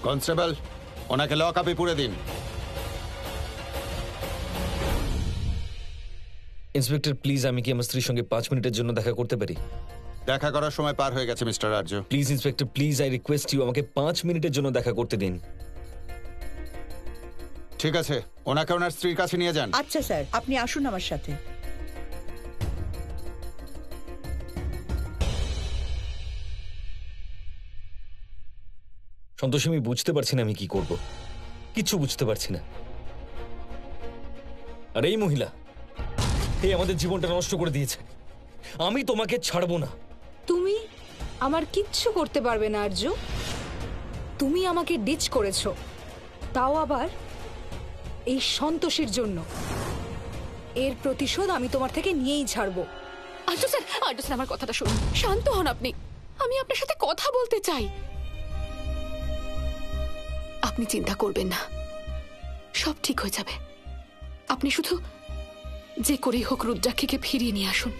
Constable, ওনাকে lock আপে পুরে দিন। ইন্সপেক্টর প্লিজ, আমি কি আমার স্ত্রীর সঙ্গে 5 মিনিটের জন্য দেখা করতে পারি? দেখা করার সময় পার হয়ে গেছে mister Arya. Please inspector, please, I request you, আমাকে 5 মিনিটের জন্য দেখা করতে দিন। ঠিক আছে, ওনাকে ওনার স্ত্রীর কাছে নিয়ে যান। আচ্ছা স্যার, আপনি আসুন আমার সাথে। সন্তোষ, আমি বুঝতে পারছি না আমি কি করব, কিচ্ছু বুঝতে পারছি না। আর এই মহিলা এই আমাদের জীবনটা নষ্ট করে দিয়েছে। আমি তোমাকে ছাড়বো না। তুমি আমার কিচ্ছু করতে পারবে না আরজু। তুমি আমাকে ডিচ করেছো, তাও আবার এই সন্তোষীর জন্য। এর প্রতিশোধ আমি তোমার থেকে নিয়েই ছাড়বো। আর্য স্যার, আমার কথাটা শুনুন, শান্ত হন আপনি। আমি আপনার সাথে কথা বলতে চাই। আপনি চিন্তা করবেন না, সব ঠিক হয়ে যাবে। আপনি শুধু যে করেই হোক রুদ্রাক্ষীকে ফিরিয়ে নিয়ে আসুন।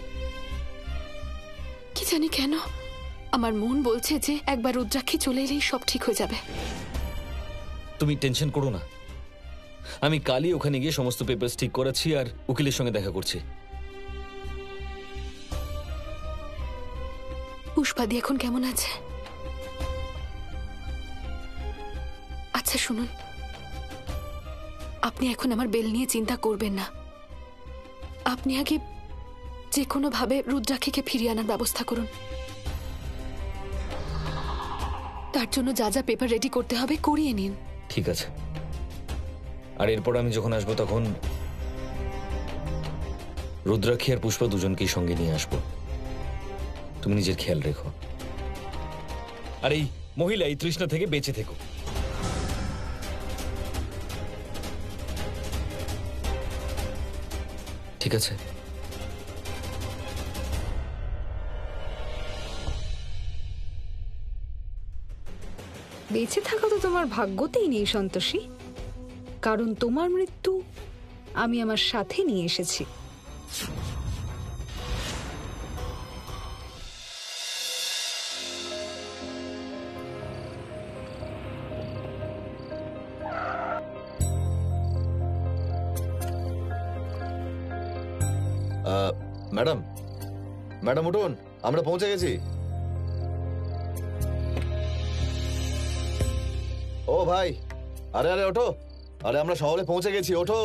কি জানি কেন আমার মন বলছে যে একবার রুদ্রাক্ষী চলে এলেই সব ঠিক হয়ে যাবে। তুমি টেনশন করো না, আমি কালই ওখানে গিয়ে সমস্ত পেপারস ঠিক করাচ্ছি আর উকিলের সঙ্গে দেখা করছি। পুষ্পাদি এখন কেমন আছে? আচ্ছা শুনুন, আপনি এখন আমার বেল নিয়ে চিন্তা করবেন না। আপনি আগে যে কোনো ভাবে রুদ্রাক্ষীকে ফিরিয়ে আনার ব্যবস্থা করুন। তার জন্য যা যা পেপার রেডি করতে হবে করিয়ে নিন। ঠিক আছে, আর এরপর আমি যখন আসবো তখন রুদ্রাক্ষী আর পুষ্পা দুজনকেই সঙ্গে নিয়ে আসবো। তুমি নিজের খেয়াল রেখো, আর এই মহিলা এই তৃষ্ণা থেকে বেঁচে থেকো। ঠিক আছে? বেঁচে থাকা তো তোমার ভাগ্যতেই নেই সন্তোষী, কারণ তোমার মৃত্যু আমি আমার সাথে নিয়ে এসেছি। ম্যাডাম, ম্যাডাম উঠুন, আমরা পৌঁছে গেছি। ও ভাই, আরে আরে ওঠো, আরে আমরা শহরে পৌঁছে গেছি, ওঠো।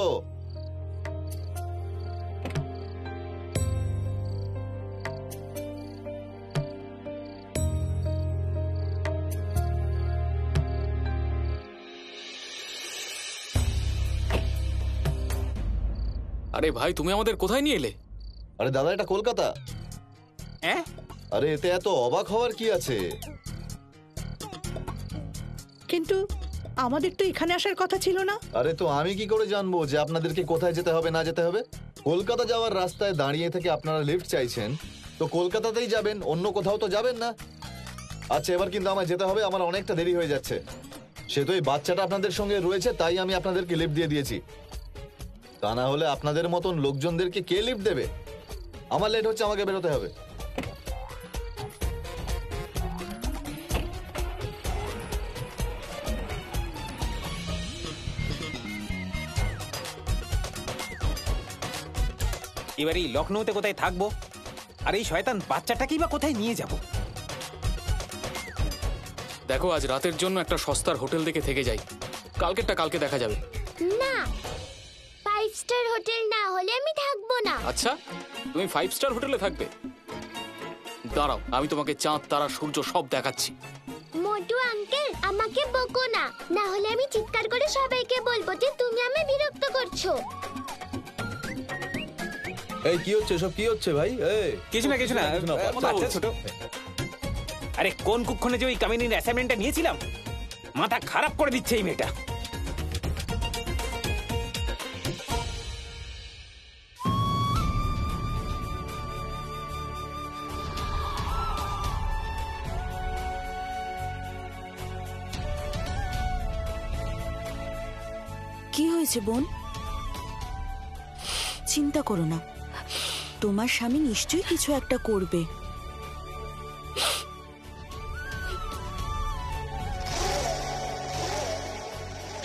আরে ভাই, তুমি আমাদের কোথায় নিয়ে এলে? আরে দাদা, এটা কলকাতা। হ্যাঁ? আরে এতে এত অবাক হওয়ার কি আছে? কিন্তু আমাদের তো এখানে আসার কথা ছিল না। আরে তো আমি কি করে জানবো যে আপনাদেরকে কোথায় যেতে হবে না যেতে হবে? কলকাতা যাওয়ার রাস্তায় দাঁড়িয়ে থেকে আপনারা লিফট চাইছেন, তো কলকাতাতেই যাবেন, অন্য কোথাও তো যাবেন না। আচ্ছা, এবার কিন্তু আমায় যেতে হবে, আমার অনেকটা দেরি হয়ে যাচ্ছে। সে তো এই বাচ্চাটা আপনাদের সঙ্গে রয়েছে, তাই আমি আপনাদেরকে লিফট দিয়ে দিয়েছি। তা না হলে আপনাদের মতন লোকজনদেরকে কে লিফট দেবে? আমার লেট হচ্ছে, আমাকে বেরোতে হবে। এবার এই লখনৌতে কোথায় থাকবো, আর এই শয়তান বাচ্চাটাকেই বা কোথায় নিয়ে যাব? দেখো, আজ রাতের জন্য একটা সস্তার হোটেল দেখে থেকে যাই, কালকেরটা কালকে দেখা যাবে। না, 5 স্টার হোটেল না হলে আমি থাকবো না। আচ্ছা, তুমি 5 স্টার হোটেলে থাকবে? দাঁড়াও, আমি তোমাকে চাঁদ, তারা, সূর্য সব দেখাচ্ছি। মোটু আঙ্কেল, আমাকে বকো না, না হলে আমি চিৎকার করে সবাইকে বলবো যে তুমি আমায় বিরক্ত করছো। এই কি হচ্ছে, সব কি হচ্ছে ভাই? এই কিছু না বাচ্চা ছোট। আরে কোন কুক্ষণে যে ওই কামিনীর অ্যাসাইনমেন্টটা নিয়েছিলাম, মাথা খারাপ করে দিচ্ছে এই মেয়েটা। কি হয়েছে বোন? চিন্তা করো না, তোমার স্বামী নিশ্চয়ই কিছু একটা করবে।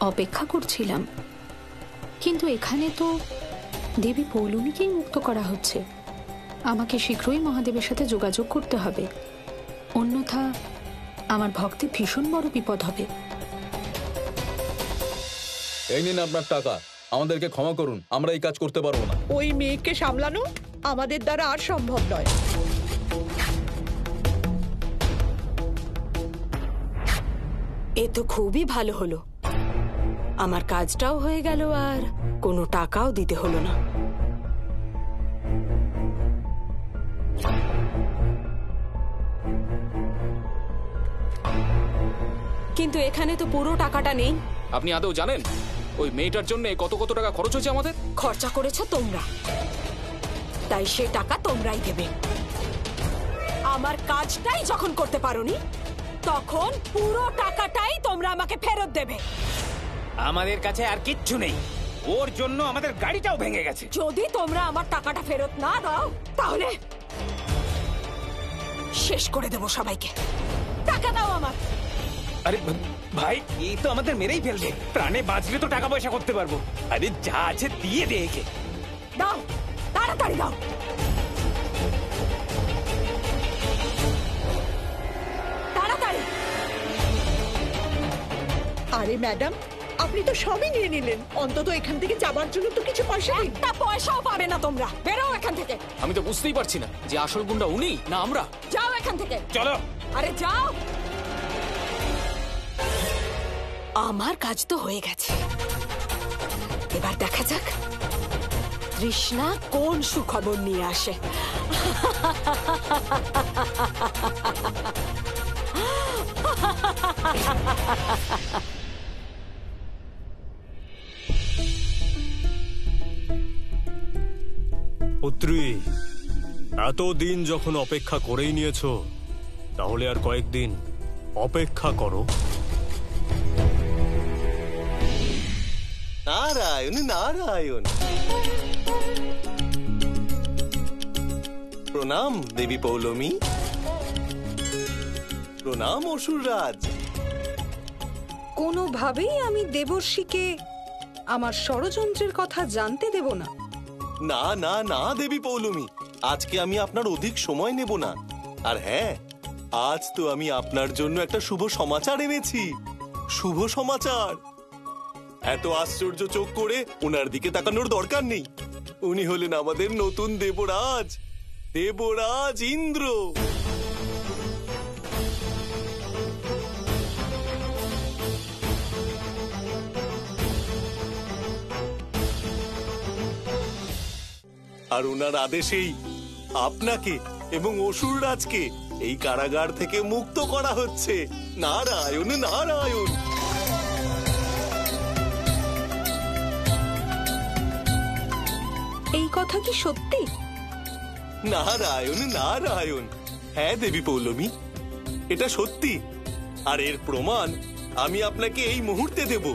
অপেক্ষা করছিলাম, কিন্তু এখানে তো দেবী পৌলুমীকেই মুক্ত করা হচ্ছে। আমাকে শীঘ্রই মহাদেবের সাথে যোগাযোগ করতে হবে, অন্যথা আমার ভক্তে ভীষণ বড় বিপদ হবে। এই নিন আপনার টাকা, আমাদেরকে ক্ষমা করুন, আমরা এই কাজ করতে পারবো না। ওই মেয়েকে সামলানো আমাদের দ্বারা আর সম্ভব নয়। এ তো খুবই ভালো হলো, আমার কাজটাও হয়ে গেল আর কোনো টাকাও দিতে হলো না। কিন্তু এখানে তো পুরো টাকাটা নেই। আপনি আদৌ জানেন ওই মেয়েটার জন্য কত কত টাকা খরচ হয়েছে আমাদের? খরচা করেছো তোমরা, তাই সে টাকা তোমরাই দেবে। আমার কাজটাই যখন করতে পারোনি, তখন পুরো টাকাটাই তোমরা আমাকে ফেরত দেবে। আমাদের কাছে আর কিচ্ছু নেই, ওর জন্য আমাদের গাড়িটাও ভেঙে গেছে। যদি তোমরা আমার টাকাটা ফেরত না দাও, তাহলে শেষ করে দেব সবাইকে। টাকা দাও আমার। আরে ভাই, এই তো আমাদের মেরেই ফেলবে। প্রাণে বাঁচলে তো টাকা পয়সা করতে পারবো। আরে যা আছে দিয়ে দে একে। দাও, তাড়াতাড়ি দাও। তাড়াতাড়ি। আরে ম্যাডাম, আপনি তো সবই নিয়ে নিলেন, অন্তত এখান থেকে যাবার জন্য তো কিছু পয়সা দিন। একটা পয়সাও পাবে না তোমরা, বেরো এখান থেকে। আমি তো বুঝতেই পারছি না যে আসল গুন্ডা উনি না আমরা। যাও এখান থেকে। চলো। আরে যাও। আমার কাজ তো হয়ে গেছে, এবার দেখা যাক তৃষ্ণা কোন সুখবর নিয়ে আসে। পুত্রী, এতদিন যখন অপেক্ষা করেই নিয়েছো, তাহলে আর কয়েকদিন অপেক্ষা করো। নারায়ণ নারায়ণ। প্রণাম দেবী পৌলমী। প্রণাম অসুররাজ। কোনোভাবেই আমি দেবর্ষিকে আমার ষড়যন্ত্রের কথা জানতে দেব না। না না না দেবী পৌলমী, আজকে আমি আপনার অধিক সময় নেব না। আর হ্যাঁ, আজ তো আমি আপনার জন্য একটা শুভ সমাচার এনেছি। শুভ সমাচার। এত আশ্চর্য চোখ করে ওনার দিকে তাকানোর দরকার নেই। উনি হলেন আমাদের নতুন দেবরাজ, দেবরাজ ইন্দ্র। আর ওনার আদেশেই আপনাকে এবং অসুররাজকে এই কারাগার থেকে মুক্ত করা হচ্ছে। নারায়ণ নারায়ণ। এই কথা কি সত্যি? নারায়ণ নারায়ণ। হ্যাঁ দেবী পৌলমী, এটা সত্যি। আর এর প্রমাণ আমি আপনাকে এই মুহূর্তে দেব।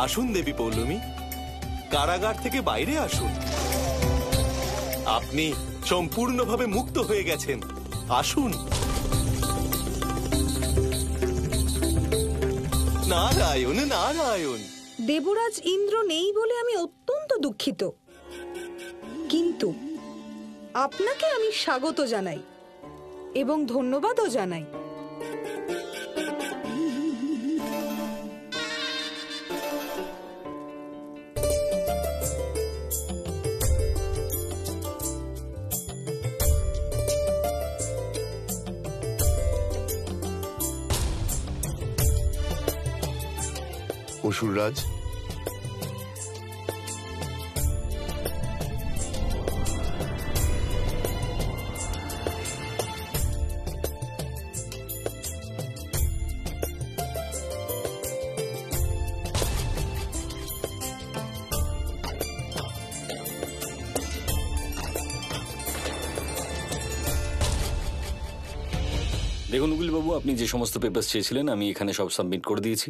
আসুন দেবী পৌলমী, কারাগার থেকে বাইরে আসুন। আপনি সম্পূর্ণভাবে মুক্ত হয়ে গেছেন। আসুন। নারায়ণ নারায়ণ। দেবরাজ ইন্দ্র নেই বলে আমি অত্যন্ত দুঃখিত, কিন্তু আপনাকে আমি স্বাগত জানাই এবং ধন্যবাদও জানাই। অসুররাজ, দেখুন উকিল বাবু, আপনি যে সমস্ত পেপার চেয়েছিলেন আমি এখানে সব সাবমিট করে দিয়েছি।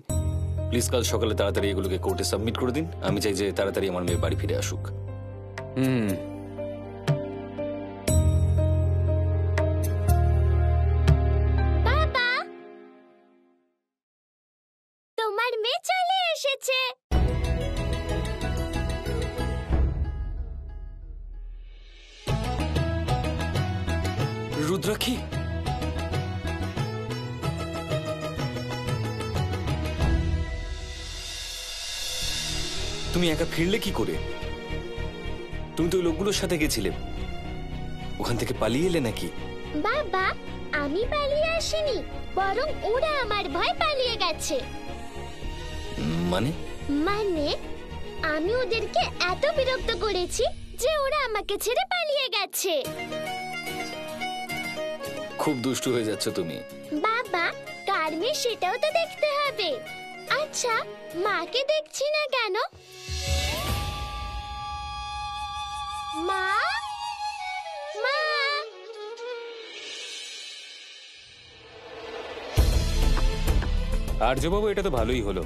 প্লিজ কাল সকালে তাড়াতাড়ি এগুলোকে কোর্টে সাবমিট করে দিন। আমি চাই যে তাড়াতাড়ি আমার মেয়ে বাড়ি ফিরে আসুক। বাবা, তোমার মেয়ে চলে এসেছে। রুদ্রাক্ষী, তুমি একা ফিরলে কি করে? তুমি তো ওই লোকগুলোর সাথে গেছিলে, ওখান থেকে পালিয়ে এলে নাকি? বাবা, আমি পালিয়ে আসিনি, বরং ওরা আমার ভয় পালিয়ে গেছে। মানে? মানে আমি ওদেরকে এত বিরক্ত করেছি যে ওরা আমাকে ছেড়ে পালিয়ে গেছে। খুব দুষ্টু হয়ে যাচ্ছ তুমি। বাবা, কার মেয়ে সেটাও তো দেখতে হবে। আচ্ছা, মাকে দেখছি না কেন? মা, মা। আর্যবাবু, এটা তো ভালোই হলো,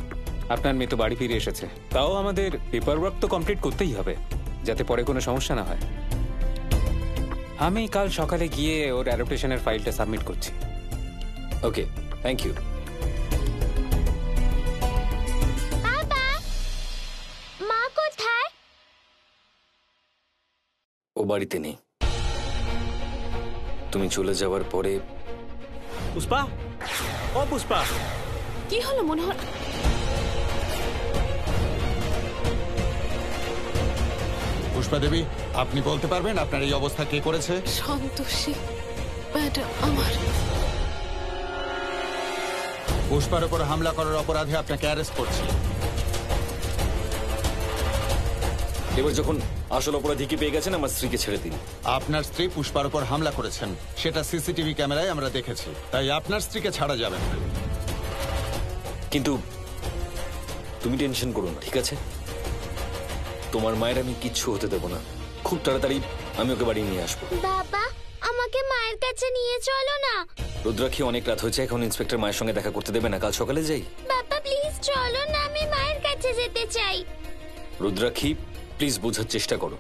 আপনার মেয়ে তো বাড়ি ফিরে এসেছে। তাও আমাদের পেপার ওয়ার্ক তো কমপ্লিট করতেই হবে, যাতে পরে কোনো সমস্যা না হয়। আমি কাল সকালে গিয়ে ওর অ্যাডপ্টেশনের ফাইলটা সাবমিট করছি। ওকে, থ্যাংক ইউ। বাবা, মা কোথায়? ও বাড়িতে নেই। তুমি চলে যাওয়ার পরে। পুষ্পা, ও পুষ্পা, কি হলো মনোহর? পুষ্পা দেবী, আপনি বলতে পারবেন আপনার এই অবস্থা কে করেছে? সন্তোষী ম্যাডাম আমার। পুষ্পার উপর হামলা করার অপরাধে আপনাকে অ্যারেস্ট করছি। এবার যখন আসল অপরাধীকে পেয়ে গেছেন, আমার স্ত্রীকে ছেড়ে দিন। আপনার স্ত্রী পুষ্পার উপর হামলা করেছেন, সেটা সিসিটিভি ক্যামেরায় আমরা দেখেছি, তাই আপনার স্ত্রীকে ছাড়া যাবে না। কিন্তু তুমি টেনশন করো না, ঠিক আছে? তোমার মায়ের আমি কিচ্ছু হতে দেবো না। খুব তাড়াতাড়ি আমি ওকে বাড়ি নিয়ে আসবো। বাবা, আমাকে মায়ের কাছে নিয়ে চলো না। রুদ্রাক্ষী, অনেক রাত হয়েছে, এখন ইন্সপেক্টর মায়ের সঙ্গে দেখা করতে দেবে না। কাল সকালে যাই। বাবা প্লিজ চলো না, আমি মায়ের কাছে যেতে চাই। রুদ্রাক্ষী, প্লিজ বোঝার চেষ্টা করো।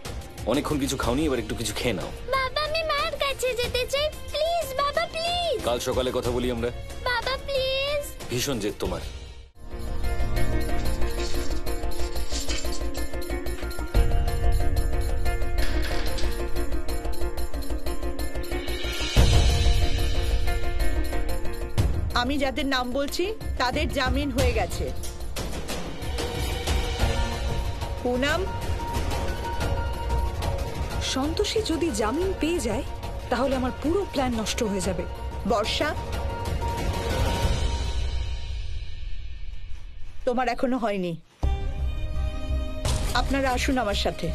অনেকক্ষণ কিছু খাওনি, এবার একটু কিছু খেয়ে নাও। বাবা, আমি মায়ের কাছে যেতে চাই, প্লিজ বাবা প্লিজ। কাল সকালে কথা বলি আমরা। বাবা প্লিজ। ভীষণ জেদ তোমার। আমি যাদের নাম বলছি তাদের জামিন হয়ে গেছে। পুনাম, সন্তোষী যদি জামিন পেয়ে যায় তাহলে আমার পুরো প্ল্যান নষ্ট হয়ে যাবে। বর্ষা, তোমার এখনো হয়নি। আপনারা আসুন আমার সাথে।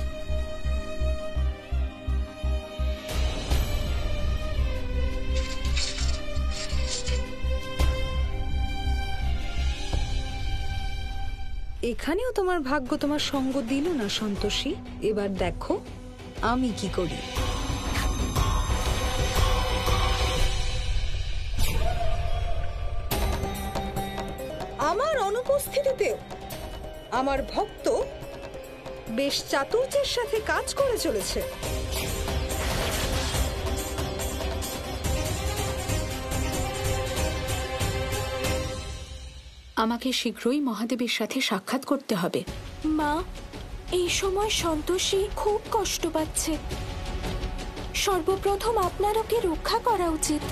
এখানেও তোমার ভাগ্য তোমার সঙ্গ দিল না সন্তোষী। এবার দেখো আমি কি করি। আমার অনুপস্থিতিতেও আমার ভক্ত বেশ চাতুর্যের সাথে কাজ করে চলেছে। আমাকে শীঘ্রই মহাদেবের সাথে সাক্ষাৎ করতে হবে। মা, এই সময় সন্তোষী খুব কষ্ট পাচ্ছে। সর্বপ্রথম আপনার ওকে রক্ষা করা উচিত।